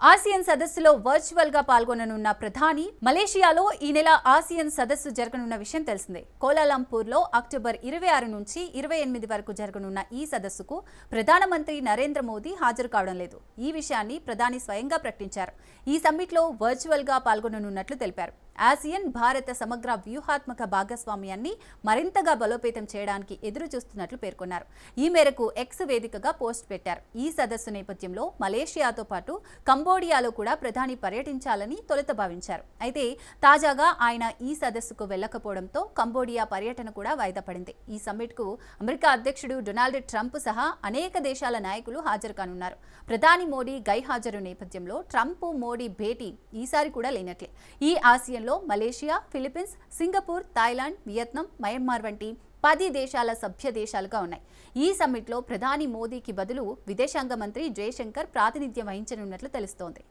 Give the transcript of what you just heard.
Asian సదస్సులో virtual గా పాల్గొననున్న ప్రధాని మలేషియాలో ఈ నెల ఆసియన్ సదస్సు జరగనున్న విషయం తెలిసిందే. కోలాలంపూర్ లో అక్టోబర్ 26 నుంచి 28 వరకు జరగనున్న ఈ సదస్సుకు ప్రధానమంత్రి నరేంద్ర మోదీ హాజరు కావడం లేదు. ఈ విషయాన్ని ప్రధాని స్వయంగా ప్రకటించారు. ఈ సమ్మిట్ లో వర్చువల్ గా పాల్గొననున్నట్లు తెలిపారు. ఆసియన్ భారత సమగ్ర వ్యూహాత్మక భాగస్వామ్యాన్ని మరింతగా బలోపేతం చేయడానికి ఎదురు చూస్తున్నట్లు పేర్కొన్నారు. ఈ మేరకు ఎక్స్ వేదికగా పోస్ట్ పెట్టారు. ఈ సదస్సు నేపథ్యంలో మలేషియాతో పాటు కంబోడియాలో కూడా ప్రధాని పర్యటించాలని తొలుత భావించారు. అయితే తాజాగా ఆయన ఈ సదస్సుకు వెళ్లకపోవడంతో కంబోడియా పర్యటన కూడా వాయిదా పడింది. ఈ సమ్మిట్కు అమెరికా అధ్యక్షుడు డొనాల్డ్ ట్రంప్ సహా అనేక దేశాల నాయకులు హాజరు కానున్నారు. ప్రధాని మోడీ గైహాజరు నేపథ్యంలో ట్రంప్ మోడీ భేటీ ఈసారి కూడా లేనట్లే. ఈ ఆసియన్లో Malaysia, Philippines, Singapore, Thailand, Vietnam, Myanmar వంటి 10 దేశాల సభ్య దేశాలుగా ఉన్నాయి. ఈ సమ్మిట్లో ప్రధాని మోదీకి బదులు విదేశాంగ మంత్రి జయశంకర్ ప్రాతినిధ్యం వహించనున్నట్లు తెలుస్తోంది.